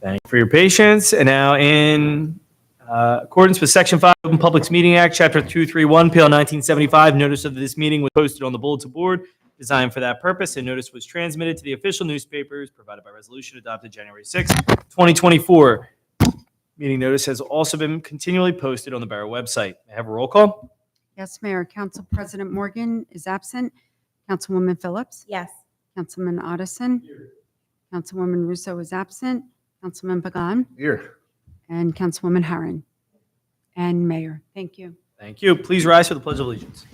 Thank you for your patience. And now in accordance with Section 5 Open Publics Meeting Act, Chapter 231, PL 1975, notice of this meeting was posted on the bulletin board designed for that purpose, and notice was transmitted to the official newspapers provided by resolution adopted January 6, 2024. Meeting notice has also been continually posted on the Borough website. May I have a roll call? Yes, Mayor. Council President Morgan is absent. Councilwoman Phillips? Yes. Councilman Otteson? Councilwoman Russo is absent. Councilman Pagan? Here. And Councilwoman Herron. And Mayor. Thank you. Thank you. Please rise for the Pledge of Allegiance.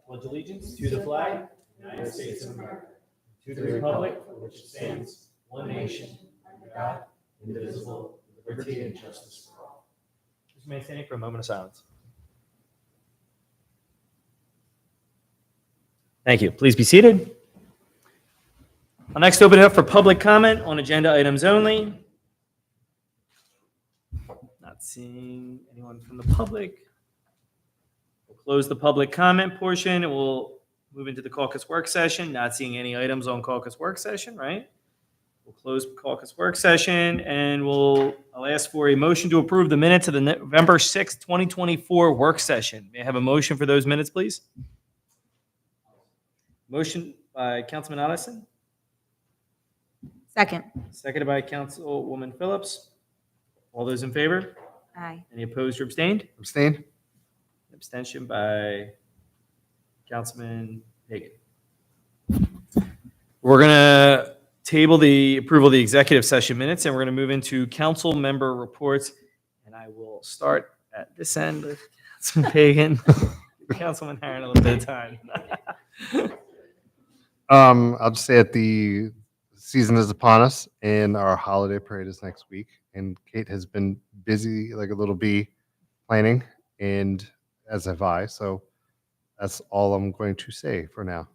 Pledge allegiance to the flag of the United States of America, to the republic for which it stands, one nation, under God, indivisible, with liberty and justice for all. Please remain standing for a moment of silence. Thank you. Please be seated. I'll next open it up for public comment on agenda items only. Not seeing anyone from the public. We'll close the public comment portion and we'll move into the caucus work session. Not seeing any items on caucus work session, right? We'll close caucus work session and I'll ask for a motion to approve the minutes of the November 6th, 2024 work session. May I have a motion for those minutes, please? Motion by Councilman Otteson. Second. Seconded by Councilwoman Phillips. All those in favor? Aye. Any opposed or abstained? Abstain? Abstention by Councilman Hagan. We're going to table the approval of the executive session minutes, and we're going to move into council member reports. And I will start at this end with Councilman Hagan. Councilman Herron, a little bit of time. I'll just say that the season is upon us and our holiday parade is next week. And Kate has been busy like a little bee planning, and as have I. So that's all I'm going to say for now.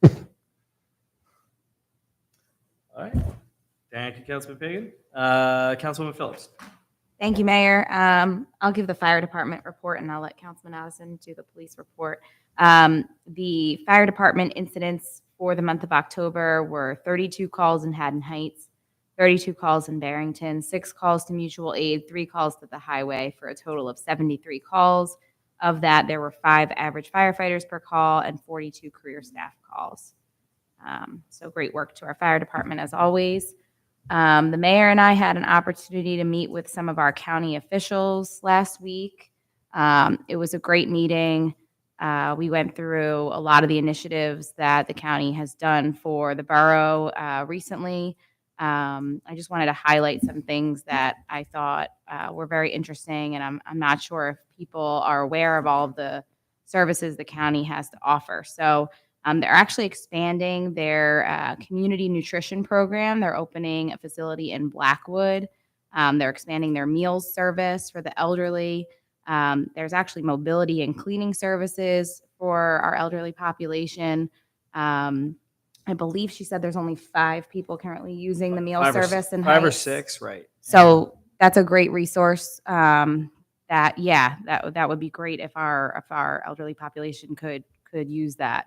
All right. Thank you, Councilman Pagan. Councilwoman Phillips. Thank you, Mayor. I'll give the fire department report and I'll let Councilman Addison do the police report. The fire department incidents for the month of October were 32 calls in Haddon Heights, 32 calls in Barrington, 6 calls to mutual aid, 3 calls to the highway for a total of 73 calls. Of that, there were 5 average firefighters per call and 42 career staff calls. So great work to our fire department as always. The mayor and I had an opportunity to meet with some of our county officials last week. It was a great meeting. We went through a lot of the initiatives that the county has done for the borough recently. I just wanted to highlight some things that I thought were very interesting, and I'm not sure if people are aware of all of the services the county has to offer. So they're actually expanding their community nutrition program. They're opening a facility in Blackwood. They're expanding their meals service for the elderly. There's actually mobility and cleaning services for our elderly population. I believe she said there's only 5 people currently using the meal service in 5 or Heights. 6, right. So that's a great resource. That would be great if our elderly population could use that.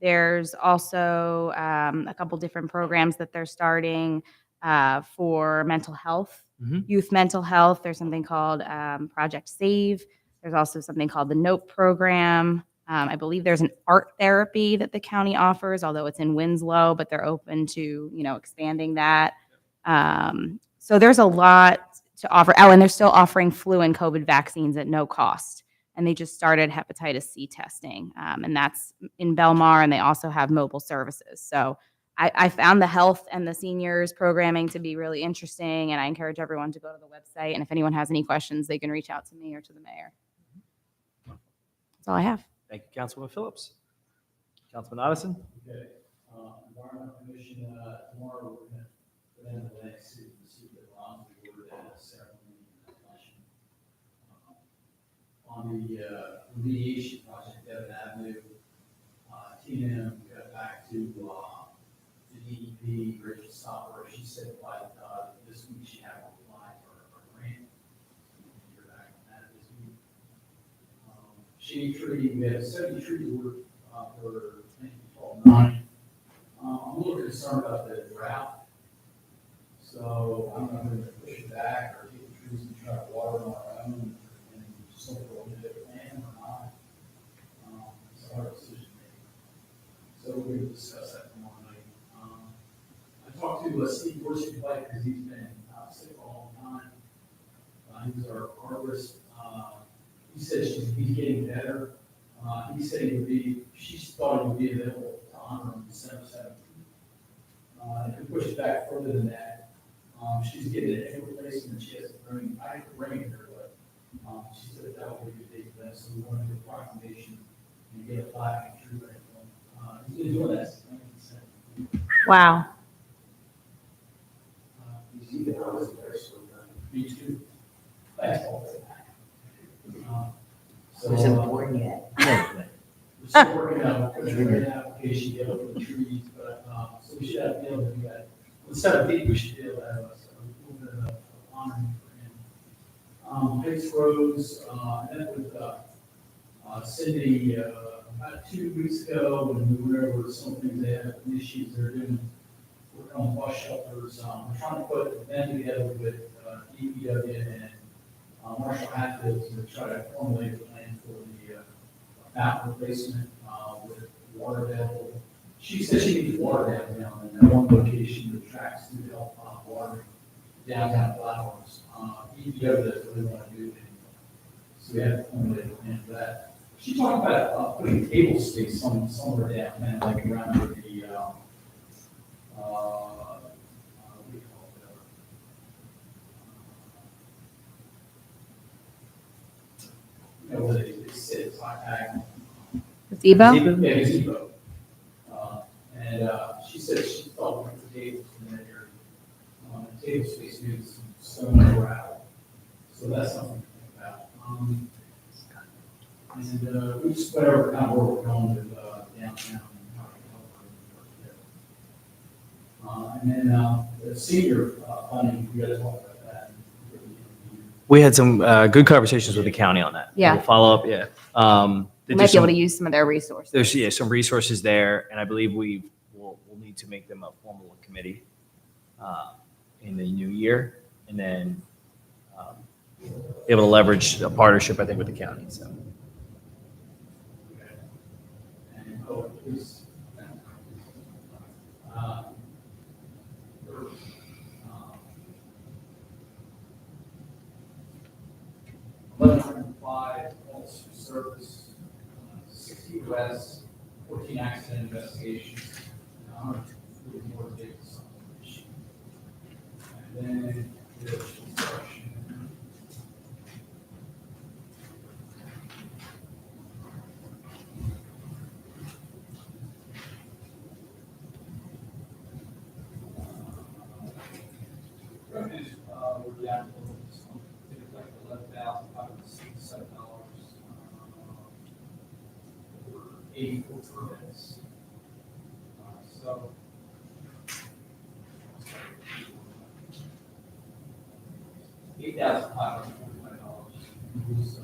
There's also a couple different programs that they're starting for mental health, youth mental health. There's something called Project Save. There's also something called the NOPE program. I believe there's an art therapy that the county offers, although it's in Winslow, but they're open to, expanding that. So there's a lot to offer. Oh, and they're still offering flu and COVID vaccines at no cost. And they just started hepatitis C testing, and that's in Belmar, and they also have mobile services. So I found the health and the seniors programming to be really interesting, and I encourage everyone to go to the website. And if anyone has any questions, they can reach out to me or to the mayor. That's all I have. Thank you, Councilwoman Phillips. Councilman Otteson. Okay. Environmental Commission, tomorrow we're going to put in the next to see the bonds we were at a ceremony and election. On the remediation project, Devon Avenue, TNM got back to the DEP, Rachel Stopper. She said by this week she had to apply for a grant. You're back on that this week. Shade tree, we have 70 trees worth for 9. I'm looking concerned about the drought. So I'm not going to push it back or take the trees and try to water them on our own and just look for a new plan or not. It's a hard decision to make. So we're going to discuss that tomorrow night. I talked to Steve Dorsey because he's been sick for a long time. He was our arborist. He said he's getting better. He said she thought it would be available to honor him December 17th. If we push it back further than that, she's getting an hip replacement. She has a brain. I could bring her, but she said that would be a good day for that. So we want to do a proclamation and get a plaque and tree right for him. He's been doing that since 1970. Wow. Me too. Thanks, Paul. So, Wasn't born yet. we're still working on putting an application together for the trees, but, so we should have, be able to do that. On the 17th, we should be able to have a little bit of honoring for him. Biggs Rose, I met with, Cindy, about 2 weeks ago, when we went over some things they have, issues they're doing, working on bus shelters. We're trying to put them together with, DPW and Marshall Hatfield to try to formulate a plan for the fountain replacement with water available. She said she needs water downtown, and at one location the tracks to help water downtown Flowers. DPW doesn't really want to do it anymore, so we have to formulate a plan for that. She talked about putting table space somewhere downtown, like around where the what do you call it? Where they sit, Gazebo? Yeah, gazebo. And she said she thought like the tables in that area. The table space needs some stone or gravel. So that's something to think about. And we just whatever kind of work we're going with downtown. And then the senior funding, we got to talk about that. We had some good conversations with the county on that. Yeah. We'll follow up, yeah. We might be able to use some of their resources. There's some resources there, and I believe we'll need to make them a formal committee in the new year, and then able to leverage a partnership, I think, with the county, so. And, oh, please. 1,105 calls for service, 60 arrests, 14 accident investigations, and 140 more victims on the issue. And then there's construction. Revenues were down a little bit, so it was like $11,567 for 84 permits. So. $8,545. It was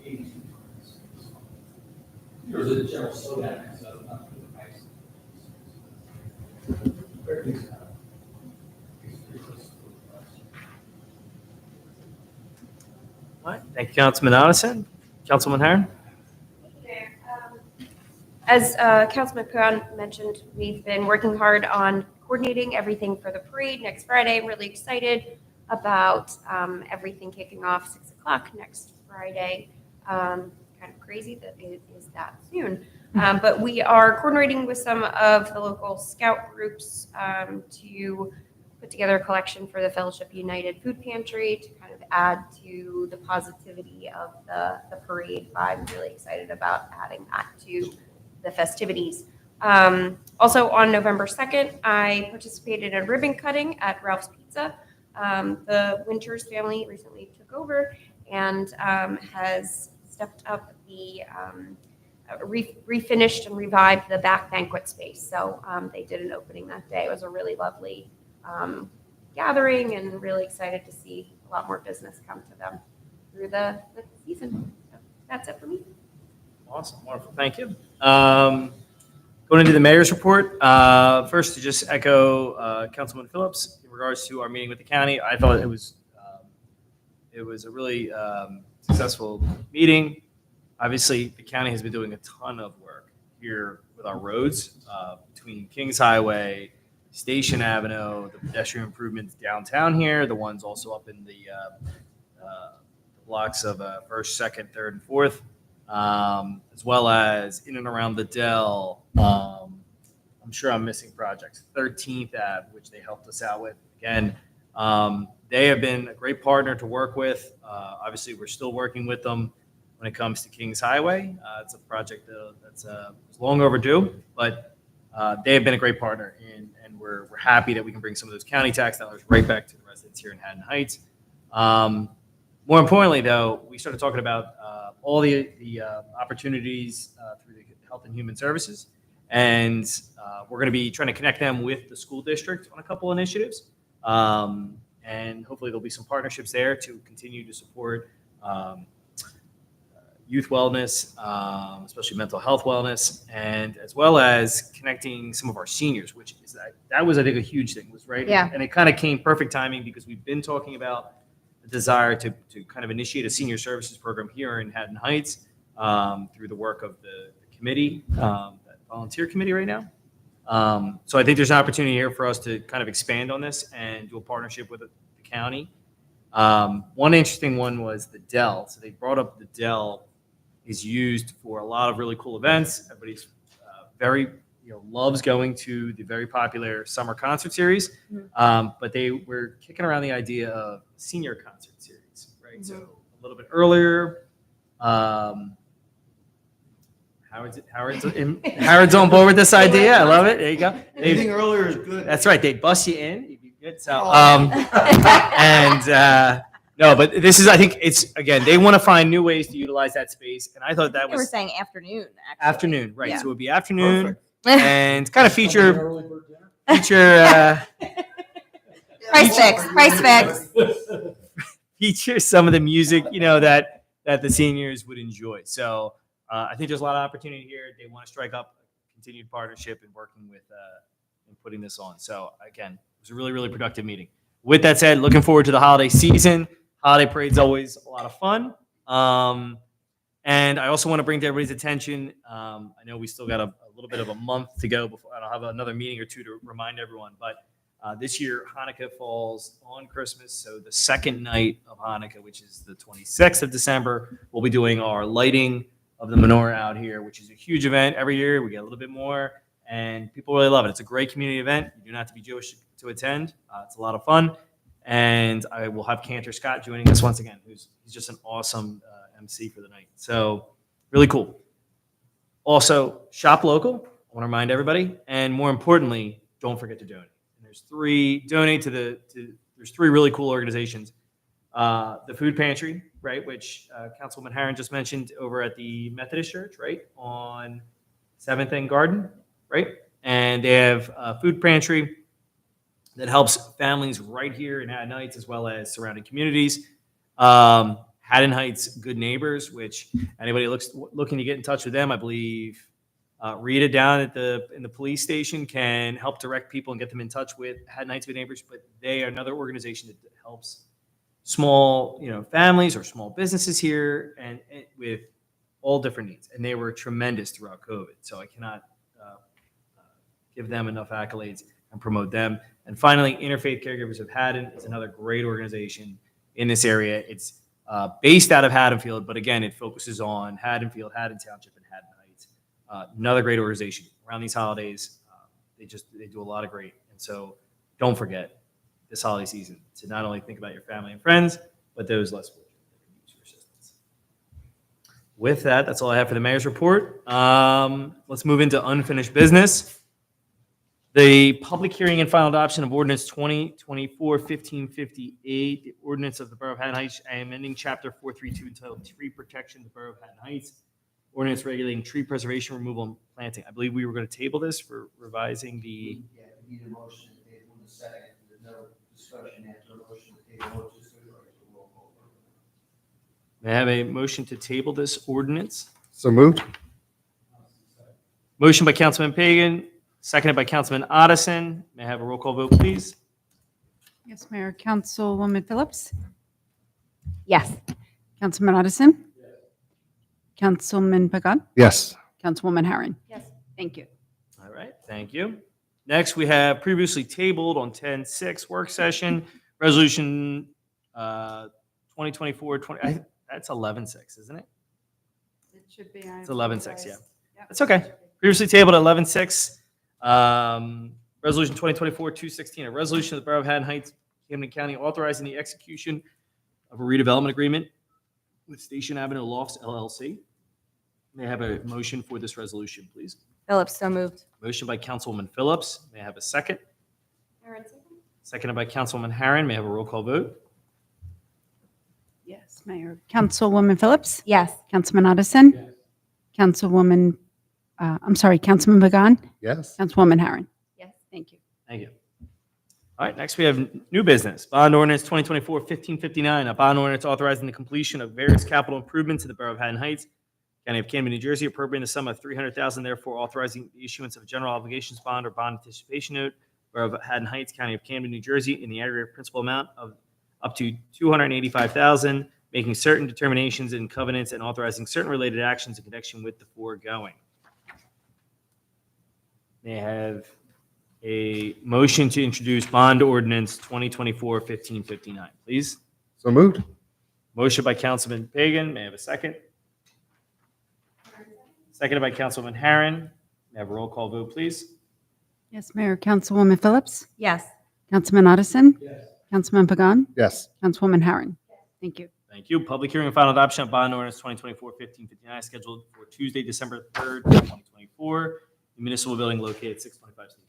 82 permits. There was a general slowdown, so not for the price. Very good. All right, thank you, Councilman Addison. Councilman Herron? As Councilman Khan mentioned, we've been working hard on coordinating everything for the parade next Friday. I'm really excited about everything kicking off 6 o'clock next Friday. Kind of crazy that it is that soon. But we are coordinating with some of the local scout groups to put together a collection for the Fellowship United Food Pantry to kind of add to the positivity of the parade. I'm really excited about adding that to the festivities. Also on November 2nd, I participated in ribbon cutting at Ralph's Pizza. The Winters family recently took over and has stepped up the refinished and revived the back banquet space. So they did an opening that day. It was a really lovely gathering and really excited to see a lot more business come to them through the season. So that's it for me. Awesome, wonderful, thank you. Going into the mayor's report, first to just echo Councilman Phillips in regards to our meeting with the county. I thought it was a really successful meeting. Obviously, the county has been doing a ton of work here with our roads between Kings Highway, Station Avenue, the pedestrian improvements downtown here, the ones also up in the blocks of First, Second, Third, and Fourth, as well as in and around the Dell. I'm sure I'm missing projects. 13th Ave, which they helped us out with. Again, they have been a great partner to work with. Obviously, we're still working with them when it comes to Kings Highway. It's a project that's long overdue, but they have been a great partner, and we're happy that we can bring some of those county tax dollars right back to the residents here in Haddon Heights. More importantly, though, we started talking about all the opportunities through the Health and Human Services, and we're going to be trying to connect them with the school district on a couple initiatives, and hopefully there'll be some partnerships there to continue to support youth wellness, especially mental health wellness, and as well as connecting some of our seniors, which is that was, I think, a huge thing, was right. Yeah. And it kind of came perfect timing because we've been talking about the desire to kind of initiate a senior services program here in Haddon Heights through the work of the committee, that volunteer committee right now. So I think there's an opportunity here for us to kind of expand on this and do a partnership with the county. One interesting one was the Dell. So they brought up the Dell is used for a lot of really cool events. Everybody's loves going to the very popular summer concert series, but they were kicking around the idea of senior concert series, right? So a little bit earlier. Howard's on board with this idea. I love it. There you go. Anything earlier is good. That's right. They bust you in. You'd be good. So, no, but this is, I think it's, again, they want to find new ways to utilize that space. And I thought that They were was saying afternoon, actually. afternoon, right? Yeah. So it would be afternoon Perfect. and kind of feature Price fix. feature some of the music, that the seniors would enjoy. So I think there's a lot of opportunity here. They want to strike up a continued partnership and working with and putting this on. So again, it was a really, really productive meeting. With that said, looking forward to the holiday season. Holiday parade's always a lot of fun. And I also want to bring to everybody's attention, I know we still got a little bit of a month to go before I'll have another meeting or two to remind everyone, but this year Hanukkah falls on Christmas. So the second night of Hanukkah, which is the 26th of December, we'll be doing our lighting of the menorah out here, which is a huge event. Every year we get a little bit more and people really love it. It's a great community event. You do not have to be Jewish to attend. It's a lot of fun. And I will have Cantor Scott joining us once again, he's just an awesome MC for the night. So really cool. Also, shop local. I want to remind everybody. And more importantly, don't forget to donate. And there's three really cool organizations. The Food Pantry, right, which Councilwoman Herron just mentioned over at the Methodist Church, right, on 7th and Garden, right? And they have a food pantry that helps families right here in Haddon Heights as well as surrounding communities. Haddon Heights Good Neighbors, which anybody looking to get in touch with them, I believe Rita down in the police station can help direct people and get them in touch with Haddon Heights Good Neighbors. But they are another organization that helps small families or small businesses here and with all different needs. And they were tremendous throughout COVID. So I cannot give them enough accolades and promote them. And finally, Interfaith Caregivers of Haddon is another great organization in this area. It's based out of Haddonfield, but again, it focuses on Haddonfield, Haddon Township, and Haddon Heights. Another great organization. Around these holidays, they do a lot of great. And so don't forget this holiday season to not only think about your family and friends, but those less fortunate that can use your assistance. With that, that's all I have for the mayor's report. Let's move into unfinished business. The public hearing and final adoption of ordinance 2024-1558, the ordinance of the Borough of Haddon Heights, amending Chapter 432 entitled Tree Protection of the Borough of Haddon Heights, ordinance regulating tree preservation, removal, and planting. I believe we were going to table this for revising the. Yeah, we need a motion to table in a second. There's no discussion after a motion to table. Just go right to roll call. May I have a motion to table this ordinance? So moved. Motion by Councilman Pagan, seconded by Councilman Otteson. May I have a roll call vote, please? Yes, Mayor. Councilwoman Phillips? Yes. Councilman Otteson? Councilman Pagan? Yes. Councilwoman Harron? Yes. Thank you. All right, thank you. Next, we have previously tabled on 10-6 work session, resolution 2024-20, that's 11-6, isn't it? It should be. It's 11-6, yeah. That's okay. Previously tabled at 11-6, resolution 2024-216, a resolution of the Borough of Haddon Heights, Camden County, authorizing the execution of a redevelopment agreement with Station Avenue Lofts LLC. May I have a motion for this resolution, please? Phillips, so moved. Motion by Councilwoman Phillips. May I have a second? Aaron, second. Seconded by Councilwoman Harron. May I have a roll call vote? Yes, Mayor. Councilwoman Phillips? Yes. Councilman Otteson? Councilwoman, Councilman Pagan? Yes. Councilwoman Harron? Yes. Thank you. Thank you. All right, next we have new business. Bond ordinance 2024-1559, a bond ordinance authorizing the completion of various capital improvements in the Borough of Haddon Heights, County of Camden, New Jersey, appropriating the sum of $300,000, therefore authorizing the issuance of a general obligations bond or bond anticipation note, Borough of Haddon Heights, County of Camden, New Jersey, in the aggregate principal amount of up to $285,000, making certain determinations and covenants and authorizing certain related actions in connection with the foregoing. May I have a motion to introduce bond ordinance 2024-1559, please? So moved. Motion by Councilman Pagan. May I have a second? Seconded by Councilwoman Harron. May I have a roll call vote, please? Yes, Mayor. Councilwoman Phillips? Yes. Councilman Otteson? Councilman Pagan? Yes. Councilwoman Harron? Thank you. Thank you. Public hearing and final adoption of bond ordinance 2024-1559 scheduled for Tuesday, December 3rd, 2024, the municipal building located at 625 Station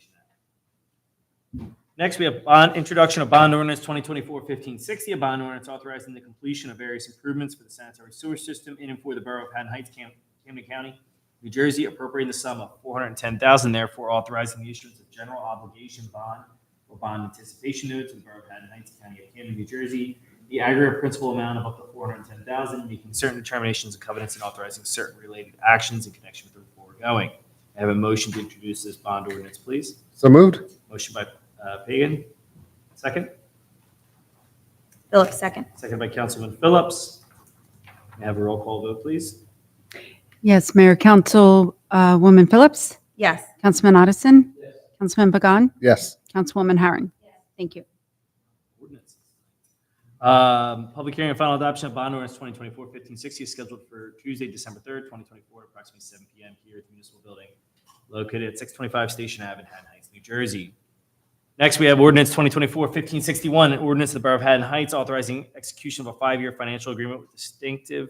Ave. Next, we have introduction of bond ordinance 2024-1560, a bond ordinance authorizing the completion of various improvements for the sanitary sewer system in and for the Borough of Haddon Heights, Camden County, New Jersey, appropriating the sum of $410,000, therefore authorizing the issuance of general obligation bond or bond anticipation notes in the Borough of Haddon Heights, County of Camden, New Jersey, the aggregate principal amount of up to $410,000, making certain determinations and covenants and authorizing certain related actions in connection with the foregoing. I have a motion to introduce this bond ordinance, please. So moved. Motion by Pagan. Second. Phillips, second. Second by Councilman Phillips. May I have a roll call vote, please? Yes, Mayor. Councilwoman Phillips? Yes. Councilman Otteson? Councilman Pagan? Yes. Councilwoman Harron? Thank you. Ordinance. Public hearing and final adoption of bond ordinance 2024-1560 is scheduled for Tuesday, December 3rd, 2024, at approximately 7 p.m. here at the municipal building located at 625 Station Ave in Haddon Heights, New Jersey. Next, we have ordinance 2024-1561, an ordinance of the Borough of Haddon Heights authorizing execution of a 5-year financial agreement with Distinctive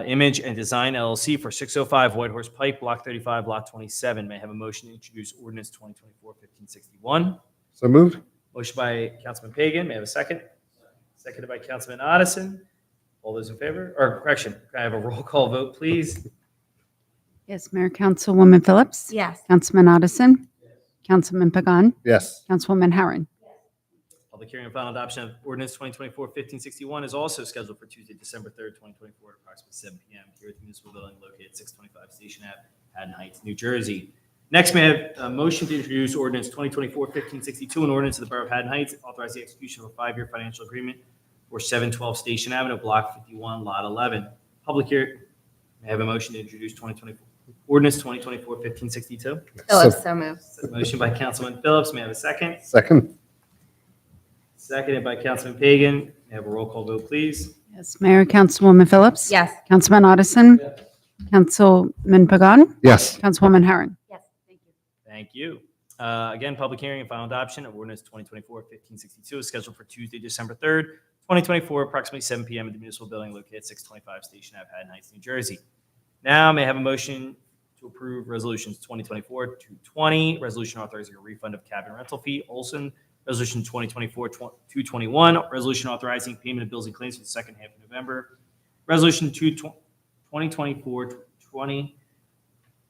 Image and Design LLC for 605 White Horse Pike, Block 35, Lot 27. May I have a motion to introduce ordinance 2024-1561? So moved. Motion by Councilman Pagan. May I have a second? Seconded by Councilman Otteson. All those in favor? Or correction, can I have a roll call vote, please? Yes, Mayor. Councilwoman Phillips? Yes. Councilman Otteson? Councilman Pagan? Yes. Councilwoman Harron? Public hearing and final adoption of ordinance 2024-1561 is also scheduled for Tuesday, December 3rd, 2024, at approximately 7 p.m. here at the municipal building located at 625 Station Ave, Haddon Heights, New Jersey. Next, may I have a motion to introduce ordinance 2024-1562, an ordinance of the Borough of Haddon Heights authorizing the execution of a 5-year financial agreement for 712 Station Avenue, Block 51, Lot 11. Public hearing. May I have a motion to introduce ordinance 2024-1562? Phillips, so moved. Motion by Councilman Phillips. May I have a second? Second. Seconded by Councilman Pagan. May I have a roll call vote, please? Yes, Mayor. Councilwoman Phillips? Yes. Councilman Otteson? Councilman Pagan? Yes. Councilwoman Harron? Yes. Thank you. Thank you. Again, public hearing and final adoption of ordinance 2024-1562 is scheduled for Tuesday, December 3rd, 2024, approximately 7 p.m. at the municipal building located at 625 Station Ave, Haddon Heights, New Jersey. Now, may I have a motion to approve resolutions 2024-220, resolution authorizing a refund of cabin rental fee, Olson, resolution 2024-221, resolution authorizing payment of bills and claims for the second half of November, resolution 2024-20.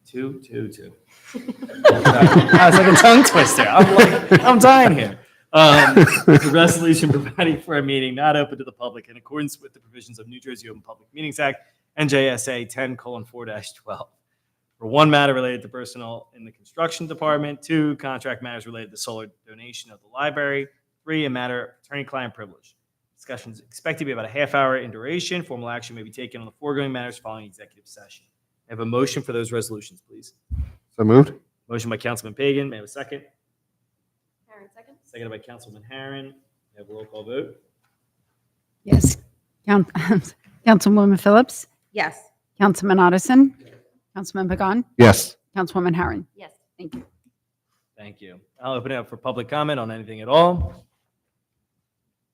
222. It's like a tongue twister. I'm dying here. The resolution providing for a meeting not open to the public in accordance with the provisions of New Jersey Open Public Meetings Act, NJSA 10:4-12. For one matter related to personnel in the construction department. Two, contract matters related to solar donation of the library. Three, a matter of attorney-client privilege. Discussions expected to be about a half hour in duration. Formal action may be taken on the foregoing matters following executive session. I have a motion for those resolutions, please. So moved. Motion by Councilman Pagan. May I have a second? Karen, second? Seconded by Councilman Harron. May I have a roll call vote? Yes. Councilwoman Phillips, Yes. Councilman Otteson, Councilman Pagan, Yes. Councilwoman Harron. Yes. Thank you. Thank you. I'll open it up for public comment on anything at all.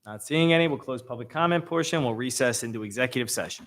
Not seeing any. We'll close public comment portion. We'll recess into executive session.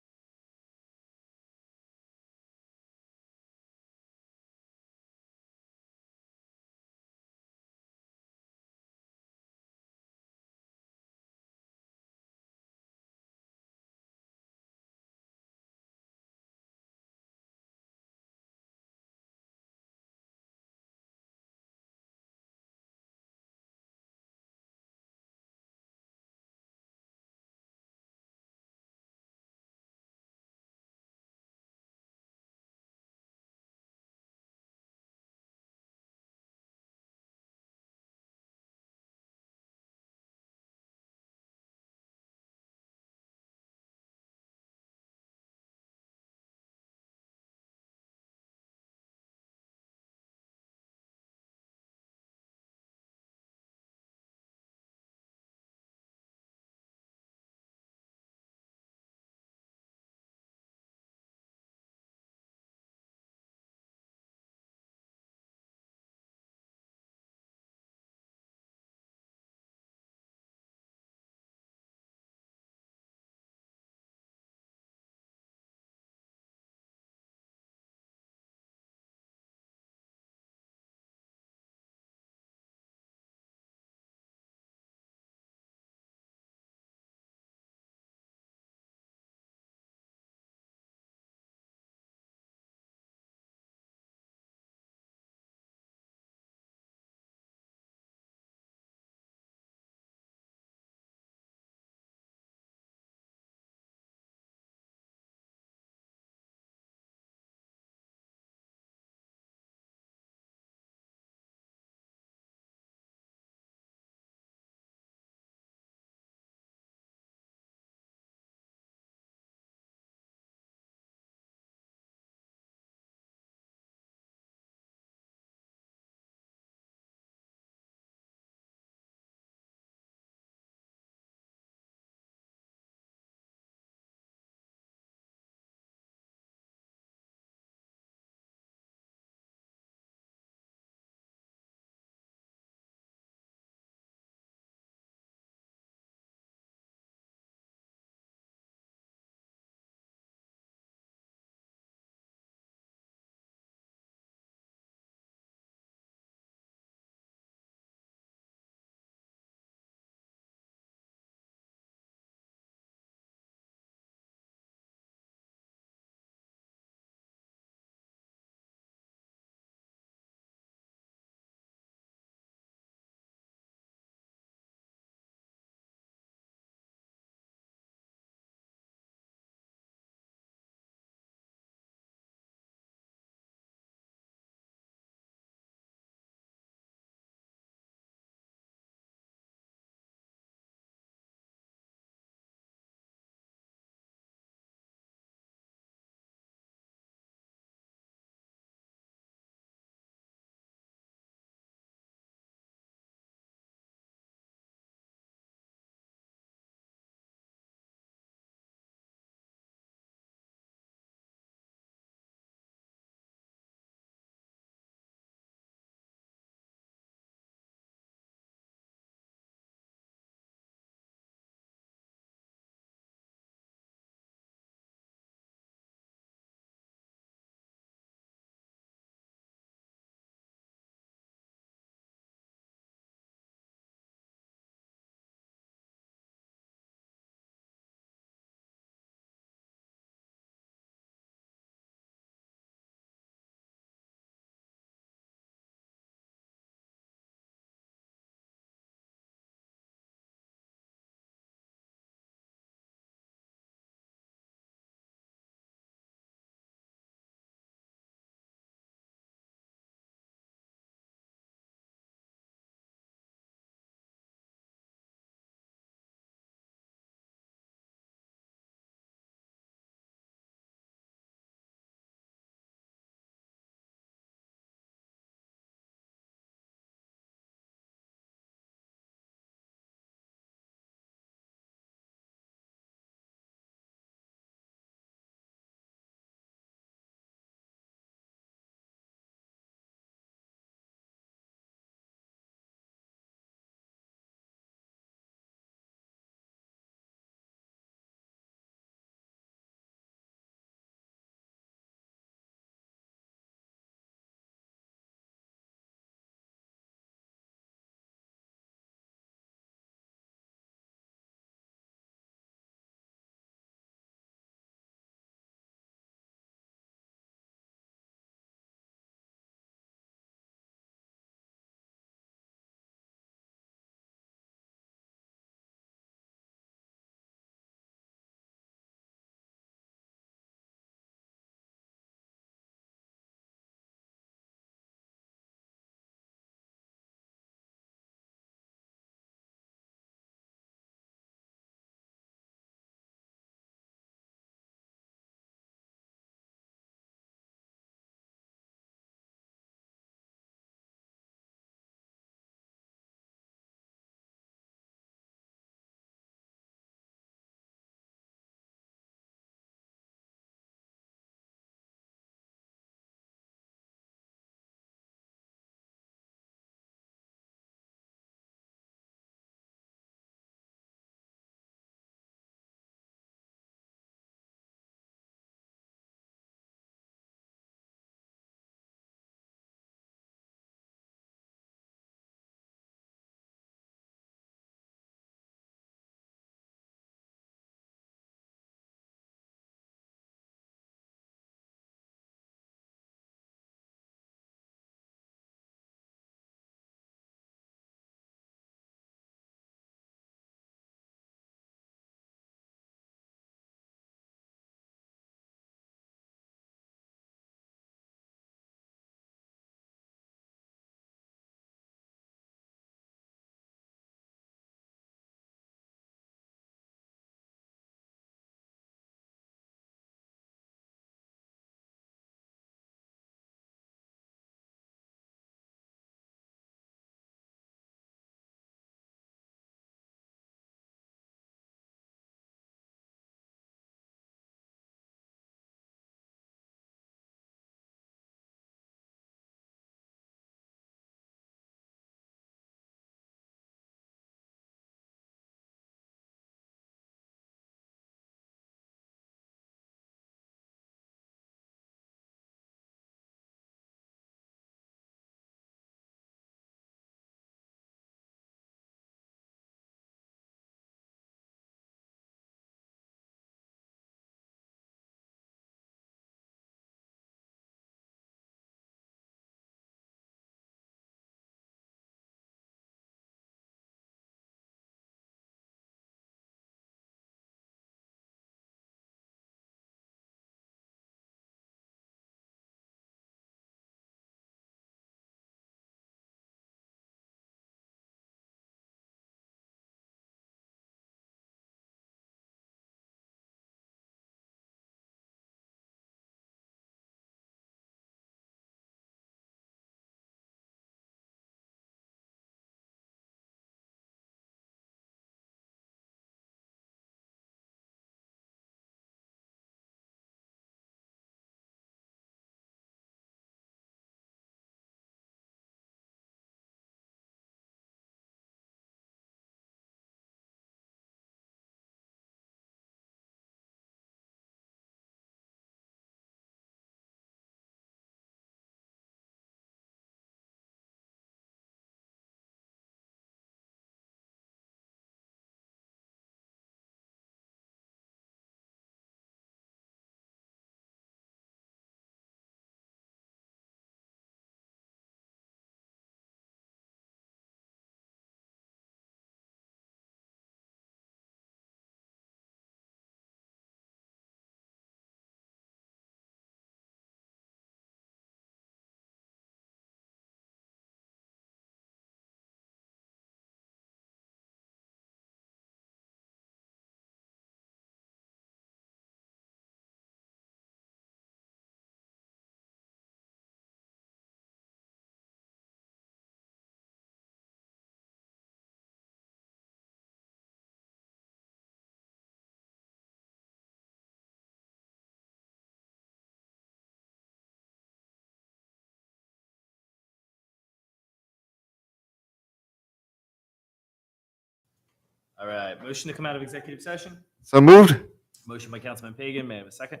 All right, motion to come out of executive session. So moved. Motion by Councilman Pagan. May I have a second?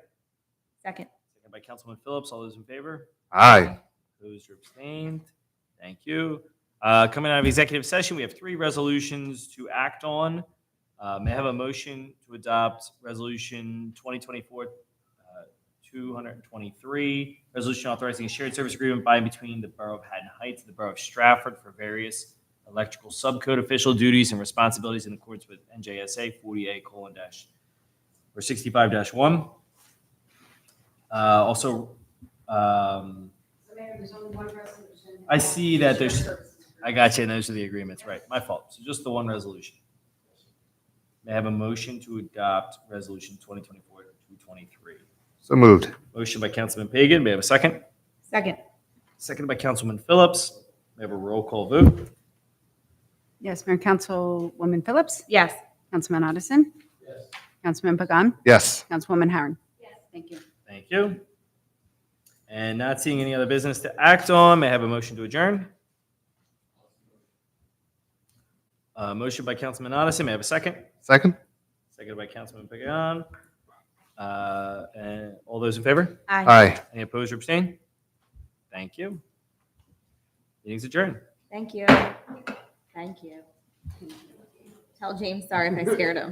Second. Second by Councilman Phillips. All those in favor? Aye. Opposed or abstained? Thank you. Coming out of executive session, we have 3 resolutions to act on. May I have a motion to adopt Resolution 2024-223, resolution authorizing a shared service agreement by and between the Borough of Haddon Heights and the Borough of Stratford for various electrical subcode official duties and responsibilities in accordance with NJSA 40A:65-1. I see that I got you, and those are the agreements, right? My fault. So just the one resolution. May I have a motion to adopt Resolution 2024-223? So moved. Motion by Councilman Pagan. May I have a second? Second. Seconded by Councilman Phillips. May I have a roll call vote? Yes, Mayor. Councilwoman Phillips? Yes. Councilman Otteson? Yes. Councilman Pagan? Yes. Councilwoman Harron? Yes. Thank you. Thank you. And not seeing any other business to act on, may I have a motion to adjourn? Motion by Councilman Otteson. May I have a second? Second. Seconded by Councilman Pagan. And all those in favor? Aye. Aye. Any opposed or abstained? Thank you. Meeting's adjourned. Thank you. Thank you. Tell James sorry if I scared him.